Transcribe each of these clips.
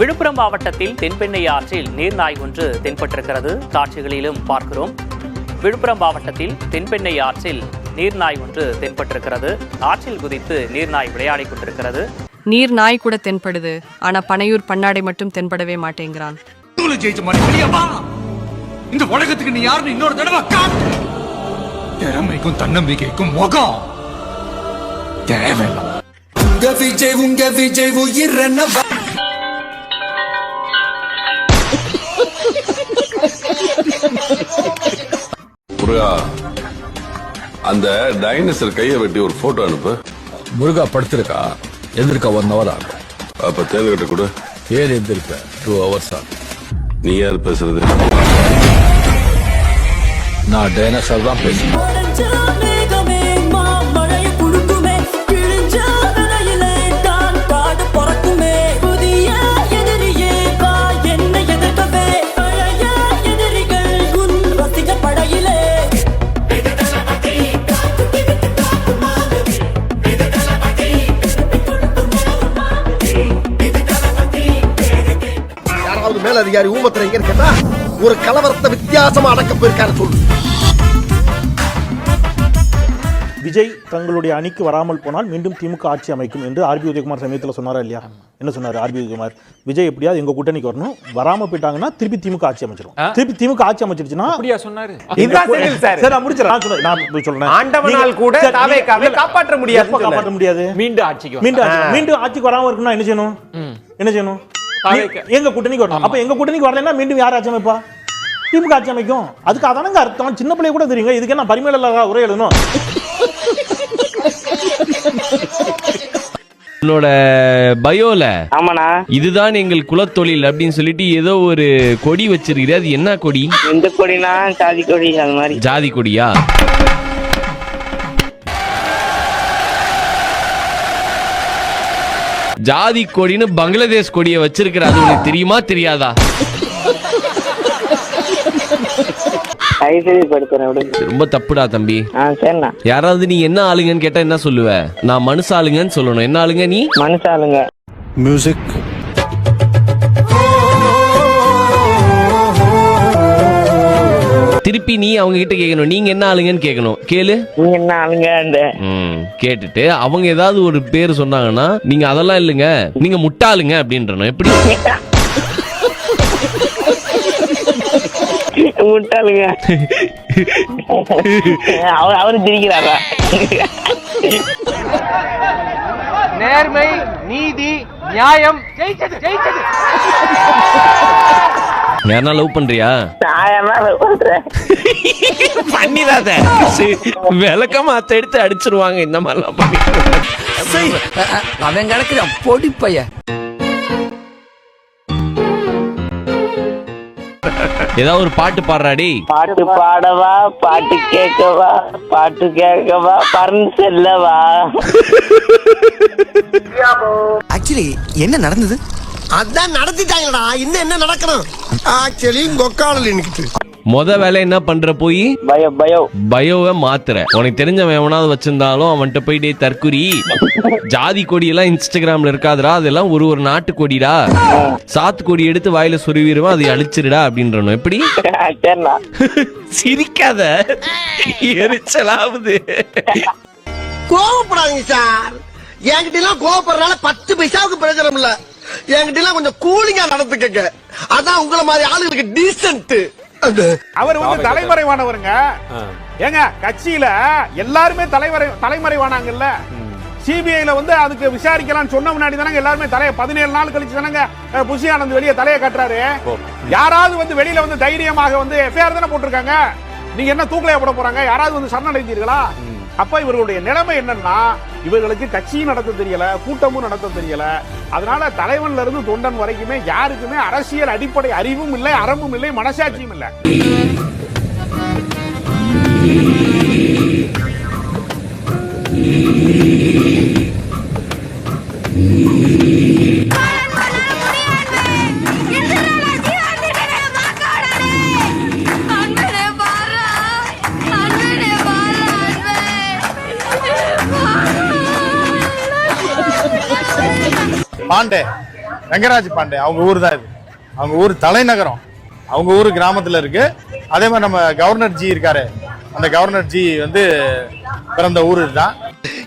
விழுப்புரம் மாவட்டத்தில் தென்பெண்ணை ஆற்றில் நீர்நாய் ஒன்று தென்பட்டிருக்கிறது. காட்சிகளிலும் பார்க்கிறோம். விழுப்புரம் மாவட்டத்தில் தென்பெண்ணை ஆற்றில் நீர்நாய் ஒன்று தென்பட்டிருக்கிறது. ஆற்றில் குதித்து நீர்நாய் விளையாடிக் கொண்டிருக்கிறது. நீர்நாய் கூட தென்படுது, ஆனா பனையூர் பண்ணாடை மட்டும் தென்படவே மாட்டேங்கிறான். இந்த உலகத்துக்கு நீ யாருன்னு இன்னொரு தடவை காட்டு. திறமைக்கும் தன்னம்பிக்கைக்கும் முகம் தேவையில்லை. உங்க விஜய் உயிர் முருகா, அந்த டைனோசர் கையை வெட்டி ஒரு போட்டோ அனுப்பு. முருகா படுத்திருக்கா, எந்திருக்கா 1 hour ஆகும். அப்ப தேர்தல்கிட்ட கூட ஏன் எந்திருக்க 2 hours ஆகும். நீ யார் பேசுறது? நான் டைனோசர் தான் பேசுறேன். மேலதிகாரி ஊமத்திரங்க கேட்டா ஒரு கலவரத்தை வித்தியாசமா அடக்க போயிருக்காரு சொல்லு. விஜய் தங்களுடைய அணிக்கு வராமல் போனால் மீண்டும் திமுக ஆட்சி அமைக்கும் என்று ஆர்பி உதயகுமார் சமயத்தில் சொன்னாரா இல்லையா? என்ன சொன்னார் ஆர்பி உதயகுமார்? விஜய் எப்படியாவது எங்க கூட்டணிக்கு வரணும், வராம போயிட்டாங்கன்னா திருப்பி திமுக ஆட்சி அமைச்சிடும். திருப்பி திமுக ஆட்சி அமைச்சிருச்சுன்னா சொன்னாரு. காப்பாற்ற முடியாது. மீண்டும் ஆட்சிக்கு வராம இருக்குன்னா என்ன செய்யணும்? எங்க கூட்டணிக்கு வரணும். அப்ப எங்க கூட்டணிக்கு வரலன்னா மீண்டும் யார் ஆட்சி அமைப்பா? திமுக ஆட்சி அமைக்கும். அதுக்கு அதானங்க அர்த்தம். சின்ன பிள்ளைய கூட தெரியுங்க. இதுக்கு என்ன பரிமேல உரை எழுதணும்? உன்னோட பயோல ஆமாண்ணா இதுதான் எங்கள் குலத்தொழில் அப்படின்னு சொல்லிட்டு ஏதோ ஒரு கொடி வச்சிருக்கிற. அது என்ன கொடி? இந்த கொடினா ஜாதி கொடி. அது மாதிரி ஜாதி கொடியா? ஜாதி கொடின்னு பங்களாதேஷ் கொடியை வச்சிருக்கிற. அது உனக்கு தெரியுமா தெரியாதா? ரொம்ப தப்புடா தம்பி. யாராவது நீ என்ன ஆளுங்கன்னு கேட்டா என்ன சொல்லுவ? நான் மனுஷ ஆளுங்கன்னு சொல்லணும். என்ன ஆளுங்க நீ? மனுஷ ஆளுங்க. மியூசிக் திருப்பி நீ அவங்க கிட்ட கேட்கணும், நீங்க என்ன ஆளுங்கன்னு கேட்கணும். கேளு, நீங்க என்ன ஆளுங்க. கேட்டுட்டு அவங்க ஏதாவது ஒரு பேர் சொன்னாங்கன்னா நீங்க அதெல்லாம் இல்லைங்க, நீங்க முட்டாளுங்க அப்படின்றணும். எப்படி முட்டாளுங்க? அவரு திரிக்கிறாரா? நேர்மை, நீதி, நியாயம் ஜெயிச்சது. யாரா லவ் பண்றியா? பண்ணிடாத, விளக்கமாத்த எடுத்து அடிச்சிருவாங்க. இந்த மாதிரிலாம் பண்ணி அவன் கிடக்குறான் பொடி பைய. ஏதாவது ஒரு பாட்டு பாடுறாடி. பாட்டு பாடவா, பாட்டு கேட்கவா, பறந்து செல்லவா. ஆக்சுவலி என்ன நடந்தது? அதான் நடத்திட்டாங்கடா. இன்னும் என்ன நடக்கணும்? ஆக்சுவலி கொக்கால நிக்கிட்டு மொத வேலை என்ன பண்ற? போய் பயோவை மாத்துற. உனக்கு தெரிஞ்சவன் எவனாவது வச்சிருந்தாலும் அவன்கிட்ட போயிட்டே தற்குறி ஜாதி கொடி எல்லாம் இன்ஸ்டாகிராம்ல இருக்காதுடா, அதெல்லாம் ஒரு நாட்டு கொடிடா, சாத்து கொடி எடுத்து வாயில சொருவிடுவான், அதை அழிச்சிருடா அப்படின்றணும். எப்படி? சிரிக்காத, எரிச்சலாவது. கோவப்படாதீங்க சார். என்கிட்ட எல்லாம் கோவப்படுறதுனால 10 பைசாவுக்கு பிரயோஜனம் இல்ல. என்கிட்ட எல்லாம் கொஞ்சம் கூலிங்கா நடந்துக்கங்க. அதான் உங்களை மாதிரி ஆளுங்களுக்கு டீசன்ட். அவர் வந்து தலைமறைவானவருங்க. ஏங்க கட்சியில எல்லாருமே தலைமறைவானாங்கல்ல. சிபிஐல வந்து அதுக்கு விசாரிக்கலாம் சொன்ன முன்னாடி தானங்க எல்லாருமே 17 நாள் கழிச்சு தானங்க புஷி ஆனந்த் வெளியே தலையை கட்டுறாரு. யாராவது வந்து வெளியில வந்து தைரியமாக வந்து எஃப்ஐஆர் தானே போட்டிருக்காங்க. நீங்க என்ன தூக்கலையா போட போறாங்க? யாராவது வந்து சரணடைந்தீர்களா? அப்ப இவர்களுடைய நிலைமை என்னன்னா, இவர்களுக்கு கட்சியும் நடத்த தெரியல, கூட்டமும் நடத்த தெரியல. அதனால தலைவன்ல இருந்து தொண்டன் வரைக்குமே யாருக்குமே அரசியல் அடிப்படை அறிவும் இல்லை, அறமும் இல்லை, மனசாட்சியும் இல்லை. பாண்டே ரங்கராஜ் பாண்டே அவங்க ஊர் தான் இது. அவங்க ஊர் தலைநகரம், அவங்க ஊர் கிராமத்துல இருக்கு. அதே மாதிரி நம்ம கவர்னர் ஜி இருக்காரு, அந்த கவர்னர் ஜி வந்து பிறந்த ஊர் இதுதான்.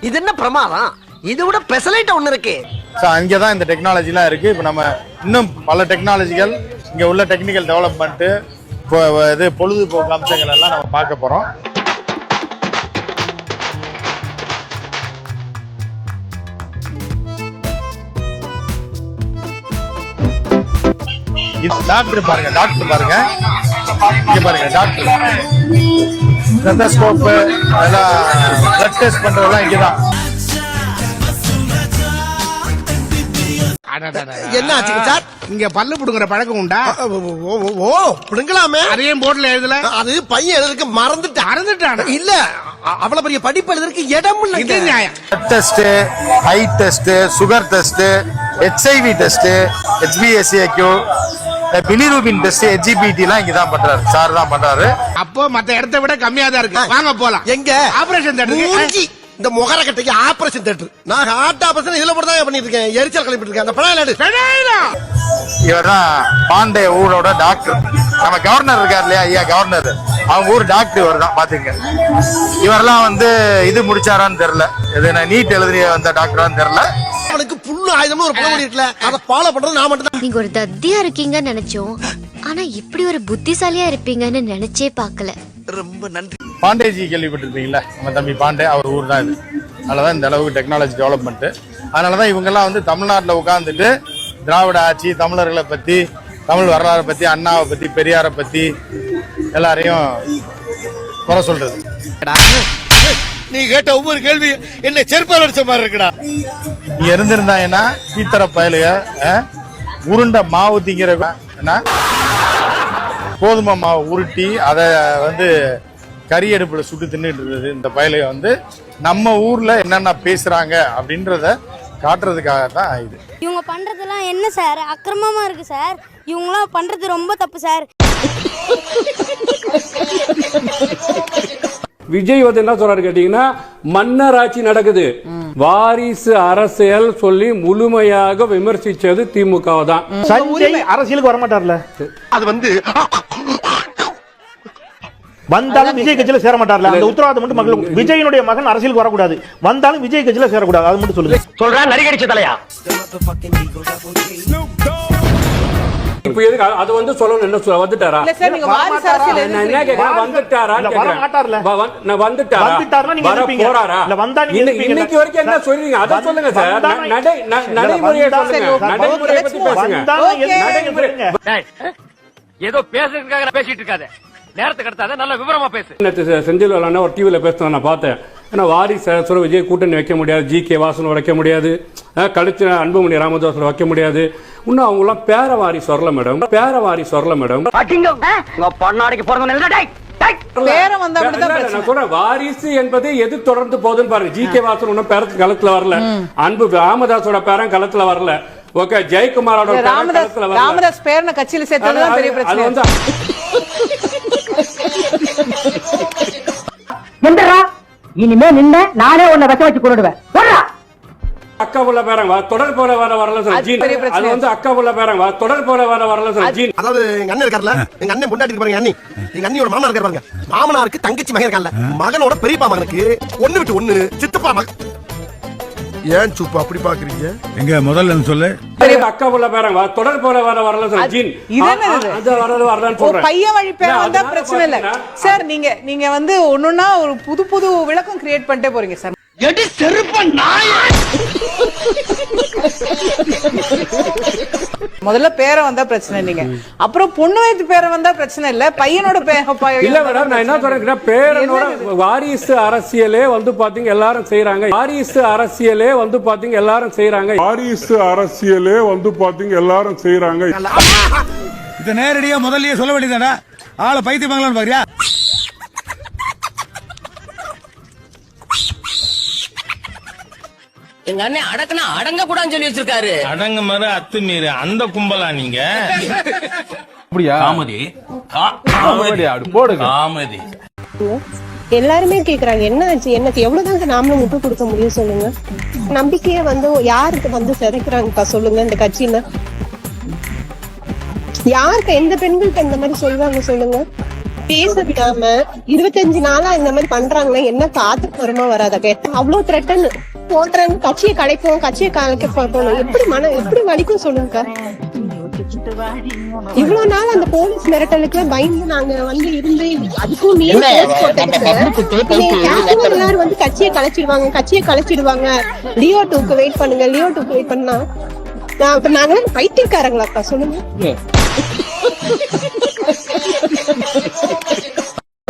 இது என்ன பிரமாதம்? இது விட பெசலைட் ஒண்ணு இருக்கு. ஸோ அங்கே தான் இந்த டெக்னாலஜிலாம் இருக்கு. இப்போ நம்ம இன்னும் பல டெக்னாலஜிகள் இங்கே உள்ள டெக்னிக்கல் டெவலப்மெண்ட்டு இப்போ இது பொழுதுபோக்கு அம்சங்கள் எல்லாம் நம்ம பார்க்க போறோம். டாக்டர் பாருங்க, டாக்டர் பாருங்க, இங்க பாருங்க டாக்டர். ஸ்டெத்தஸ்கோப் எல்லாம் பிளட் டெஸ்ட் பண்றதெல்லாம் இங்கதான். என்ன ஆச்சுங்க சார்? இங்க பல்லு புடுங்குற பழக்கம் உண்டா? ஓ பிடுங்கலாமே. அதையும் போர்டுல எழுதல. அது பையன் எழுதுறதுக்கு மறந்துட்டான். இல்ல அவ்வளவு பெரிய படிப்பு எழுதுறதுக்கு இடம் இல்ல. இது நியாயம். Blood test, height test, sugar test, HIV test, HbA1c, bilirubin test, HGPT எல்லாம் இங்க தான் பண்றாரு, சார் தான் பண்றாரு. அப்போ மத்த இடத்தை விட கம்மியா தான் இருக்கு. வாங்க போலாம். எங்க ஆபரேஷன் தேட்டருக்கு. இந்த முகர கட்டைக்கு ஆபரேஷன் தேட்டர். நான் ஹார்ட் ஆபரேஷன் இதுல போட்டு தான் பண்ணிட்டு இருக்கேன். எரிச்சல் கிளப்பிட்டு இருக்கேன். அந்த படம் இவர் தான் பாண்டே ஊரோட டாக்டர். நம்ம கவர்னர் இருக்கார் இல்லையா, ஐயா கவர்னர், அவங்க ஊர் டாக்டர் இவர் தான். பாத்துங்க, இவரெல்லாம் வந்து இது முடிச்சாரான்னு தெரியல, இது நீட் எழுதி வந்த டாக்டரான்னு தெரியல. அவனுக்கு புண்ணு ஆயுதம்னு ஒரு படம் இருக்குல்ல, அதை ஃபாலோ பண்றது நான் மட்டும் தான். நீங்க ஒரு தத்தியா இருக்கீங்கன்னு நினைச்சோம், ஆனா இப்படி ஒரு புத்திசாலியா இருப்பீங்கன்னு நினைச்சே பார்க்கல. ரொம்ப நன்றி. பாண்டேஜி கேள்விப்பட்டிருப்பீங்களா, நம்ம தம்பி பாண்டே, அவர் ஊர் தான் இது. அதனாலதான் இந்த அளவுக்கு டெக்னாலஜி டெவலப்மெண்ட். அதனாலதான் இவங்கெல்லாம் வந்து தமிழ்நாட்டில் உட்கார்ந்துட்டு திராவிட ஆட்சி, தமிழர்களை பத்தி, தமிழ் வரலாறை பத்தி, அண்ணாவை பத்தி, பெரியாரை பத்தி எல்லாரையும் குறை சொல்றது. நீ கேட்ட ஒவ்வொரு கேள்வி என்ன செருப்பால் அடிச்ச மாதிரி இருக்குடா. நீ இருந்திருந்தாங்கன்னா பீத்தர பயலுக உருண்டை மாவு திங்கிற கோதுமை மாவு உருட்டி அதை வந்து கறி அடுப்புல சுட்டு தின்னுட்டு இருந்தது இந்த பயலுக வந்து நம்ம ஊர்ல என்னென்ன பேசுறாங்க அப்படின்றத காட்டுறதுக்காக தான் இது. இவங்க பண்றதெல்லாம் என்ன சார் அக்கிரமமா இருக்கு சார். இவங்களாம் பண்றது ரொம்ப தப்பு சார். விஜய் வந்து என்ன சொல்றாரு கேட்டீங்கன்னா, மன்னர் ஆட்சி நடக்குது, வாரிசு அரசியல் சொல்லி முழுமையாக விமர்சிச்சது திமுக தான். சஞ்சய் அரசியலுக்கு வரமாட்டார்ல. அது வந்து வந்தாலும் விஜய் கட்சியில சேர மாட்டார்ல. அந்த உத்தரவாதம் மட்டும் மக்கள். விஜயனுடைய மகன் அரசியலுக்கு வரக்கூடாது, வந்தாலும் விஜய் கட்சியில சேரக்கூடாது, அது மட்டும் சொல்லுங்க. சொல்றேன் நரிகடிச்ச தலையா. இப்ப எதுக்கு அது வந்து சொல்லணும்? என்ன வந்துட்டாரா? என்ன கேக்குறேன், வந்துட்டாரா? இன்னைக்கு வரைக்கும் என்ன சொல்றீங்க அதை சொல்லுங்க சார். நடைமுறையை சொல்லுங்க. நடைமுறையை பத்தி பேசுங்க. ஏதோ பேசுறதுக்காக பேசிட்டு இருக்காத, நேரத்துக்கு கடத்தாத, நல்ல விவரமா பேசு. செந்தில் ஒரு டிவில பேசுறத நான் பார்த்தேன். ஏன்னா வாரிசு விஜய் கூட்டணி வைக்க முடியாது, GK வாசன் வைக்க முடியாது, கழிச்சு அன்புமணி ராமதாஸ் வைக்க முடியாது. இன்னும் அவங்க எல்லாம் பேரவாரி சொரல மேடம், பேரவாரி சொரல மேடம். வாரிசு என்பது எது தொடர்ந்து போகுதுன்னு பாருங்க. GK வாசன் ஒன்னும் பேரத்து களத்துல வரல, அன்பு ராமதாஸோட பேரன் களத்துல வரல, ஓகே ஜெயக்குமாரோட ராமதாஸ் பேரனை கட்சியில சேர்த்ததுதான் பெரிய பிரச்சனை. இனிமே நின்ன நானே உன்னை வச்ச வச்சு கொண்டுடுவேன். அக்கா புள்ள பேரங்க தொடர் போல வரல சார். அது வந்து அக்கா புள்ள பேரங்க தொடர் போல வரல சார். அதாவது எங்க அண்ணன் இருக்கார்ல, எங்க அண்ணன் பொண்டாட்டி பாருங்க, அண்ணி எங்க அண்ணியோட மாமனார் இருக்காரு பாருங்க. மாமனாருக்கு தங்கச்சி மகன் இருக்கான்ல, மகனோட பெரியப்பா மகனுக்கு ஒண்ணு விட்டு ஒண்ணு சித்தப்பா மகன். ஏன் சுப்பா அப்படி பாக்குறீங்க? எங்க முதல்ல சொல்லு. அக்கா புள்ள பேரங்க தொடர் போல வரல சார். பையன் வழி பேர் வந்தா பிரச்சனை இல்ல சார். நீங்க வந்து ஒண்ணுன்னா ஒரு புது விளக்கம் கிரியேட் பண்ணிட்டே போறீங்க சார். எடி செருப்ப நாய். முதல்ல பேரை வந்தா பிரச்சனை இல்லைங்க, அப்புறம் பொண்ணு வயது பேரை வந்தா பிரச்சனை இல்ல, பையனோட இல்ல மேடம். நான் என்ன சொல்றேன், பேரனோட வாரிசு அரசியலே வந்து பாத்தீங்க எல்லாரும் செய்யறாங்க. வாரிசு அரசியலே வந்து பாத்தீங்க எல்லாரும் செய்யறாங்க. வாரிசு அரசியலே வந்து பாத்தீங்க எல்லாரும் செய்யறாங்க. இத நேரடியா முதல்லயே சொல்ல வேண்டியதாடா. ஆளை பைத்தியமாங்களான்னு பாக்குறியா? எங்க அண்ணன் அடக்குனா அடங்க கூடாதுன்னு சொல்லி வச்சிருக்காரு. அடங்க மாதிரி அத்துமீறு அந்த கும்பலா நீங்க? அப்படியா? காமெடி போடுங்க. காமெடி. எல்லாருமே கேக்குறாங்க என்ன ஆச்சு, என்ன எவ்வளவுதான் நாமளும் விட்டு கொடுக்க முடியும் சொல்லுங்க. நம்பிக்கைய வந்து யாருக்கு வந்து சிதைக்கிறாங்கப்பா சொல்லுங்க இந்த கட்சியில. யாருக்கு எந்த பெண்களுக்கு இந்த மாதிரி சொல்லுவாங்க சொல்லுங்க? பேச விடாம 25 நாளா இந்த மாதிரி பண்றாங்கன்னா என்ன காத்து வருமா வராத கேட்ட அவ்வளவு த்ரெட்டன் போடுறாங்க. கட்சியை கலைப்போம், கட்சியை கலைக்க போகணும். எப்படி வலிக்கும் சொல்லுங்க? இவ்வளவு நாள் அந்த போலீஸ் மிரட்டலுக்கு பயந்து நாங்க வந்து இருந்து அதுக்கும் எல்லாரும் வந்து கட்சியை கலைச்சிடுவாங்க. லியோ 2க்கு வெயிட் பண்ணுங்க, லியோ 2க்கு வெயிட் பண்ணா நாங்க பைத்தியக்காரங்களாப்பா சொல்லுங்க.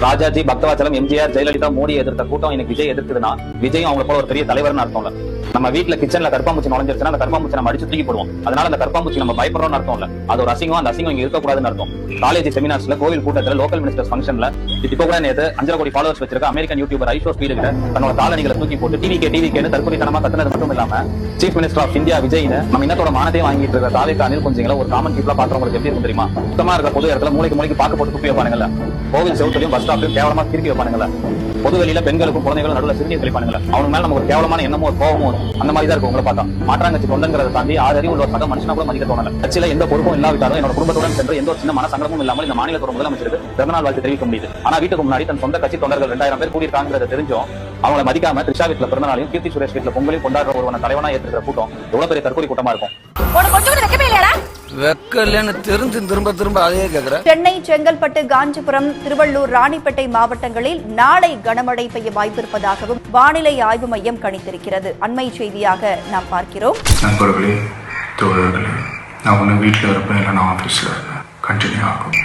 ராஜாஜி, பக்தவாச்சலம், எம்ஜிஆர், ஜெயலலிதா, மோடி எதிர்த்த கூட்டம் இன்னைக்கு விஜய் எதிர்க்குதுன்னா விஜயும் அவங்க போல ஒரு பெரிய தலைவர்னு அர்த்தம் இல்ல. நம்ம வீட்டுல கிச்சன்ல கருப்பாம்பூச்சி நுழைஞ்சிருச்சுன்னா அந்த கருப்பாம்பூச்சி நம்ம அடிச்சு தூக்கி போடுவோம். அதனால அந்த கருப்பாம்பூச்சி நம்ம பயப்படுறோம்னு அர்த்தம் இல்ல. அது ஒரு அசிங்கம். அந்த அசிங்கம் இங்க இருக்கக்கூடாதுன்னு அர்த்தம். காலேஜ் செமினார்ஸ்ல, கோவில் கூட்டத்துல, லோக்கல் மினிஸ்டர்ஸ் ஃபங்க்ஷன்ல இப்போ கூட நேத்து 5 கோடி ஃபாலோவர்ஸ் வச்சிருக்க அமெரிக்கன் யூடியூபர் ஐஷோ ஸ்பீடு கிட்ட தன்னோட காலணிகளை தூக்கி போட்டு டிவிகேன்னு தற்கொலைத்தனமா கத்துனது மட்டும் இல்லாம சீஃப் மினிஸ்டர் ஆஃப் இந்தியா விஜய்னு நம்ம இன்னத்தோட மானத்தையும் வாங்கிட்டு இருக்க தாவேக்கு அனில் குஞ்சிங்களை ஒரு காமன் பீப்புளா பாக்குறவங்களுக்கு எப்படி இருக்கும் தெரியுமா? சுத்தமா இருக்க பொது இடத்துல மூளைக்கு பாக்கு போட்டு துப்பி வைப்பானுங்கல்ல. கோவில் செவுத்தையும் பஸ் ஸ்டாப்லையும் கேவலமா திருப்பி வைப்பானுங்கல்ல. பொது வெளியில பெண்களுக்கும் குழந்தைகளும் நடுவில் சிறுநீர் கழிப்பானுங்கல்ல. அவனுக்கு மேல நமக்கு ஒரு கேவலமான எண்ணமோ ஒரு கோவமோ அந்த மாதிரி தான் இருக்கும். உங்களை பார்த்தா மாற்றாங்கட்சி தொண்டங்கிறத தாண்டி 6 அறிவு உள்ள சக மனுஷனா கூட மதிக்க தோணல. கட்சியில எந்த பொறுப்பும் இல்லாவிட்டாலும் என்னோட குடும்பத்துடன் சென்று எந்த ஒரு சின்ன மன சங்கடமும் இல்லாமல் இந்த மாநிலத்தோட முதலமைச்சருக்கு பிறந்தநாள் வாழ்த்து தெரிவிக்க முடியுது. ஆனா வீட்டுக்கு முன்னாடி தன் சொந்த கட்சி தொண்டர்கள் 2000 பேர் கூடியிருக்காங்கிறத தெரிஞ்சும் அவங்களை மதிக்காம த்ரிஷா வீட்டுல பிறந்தநாளையும் கீர்த்தி சுரேஷ் வீட்டுல பொங்கலையும் கொண்டாடுற ஒருவன தலைவனா ஏற்றுக்கிற கூட்டம் எவ்வளவு பெரிய தற்கொலை கூட்டமா இருக்கும். வெக்கலன்னு தெரிஞ்சு திரும்ப அதே கேக்குற. சென்னை, செங்கல்பட்டு, காஞ்சிபுரம், திருவள்ளூர், ராணிப்பேட்டை மாவட்டங்களில் நாளை கனமழை பெய்ய வாய்ப்பிருப்பதாகவும் வானிலை ஆய்வு மையம் கணித்திருக்கிறது. அண்மை செய்தியாக நாம் பார்க்கிறோம். நண்பர்களே, தோழர்களே, நான் ஒண்ணு வீட்டுல இருப்பேன், இல்ல நான் ஆபீஸ்ல இருப்பேன். கண்டினியூ ஆகும்.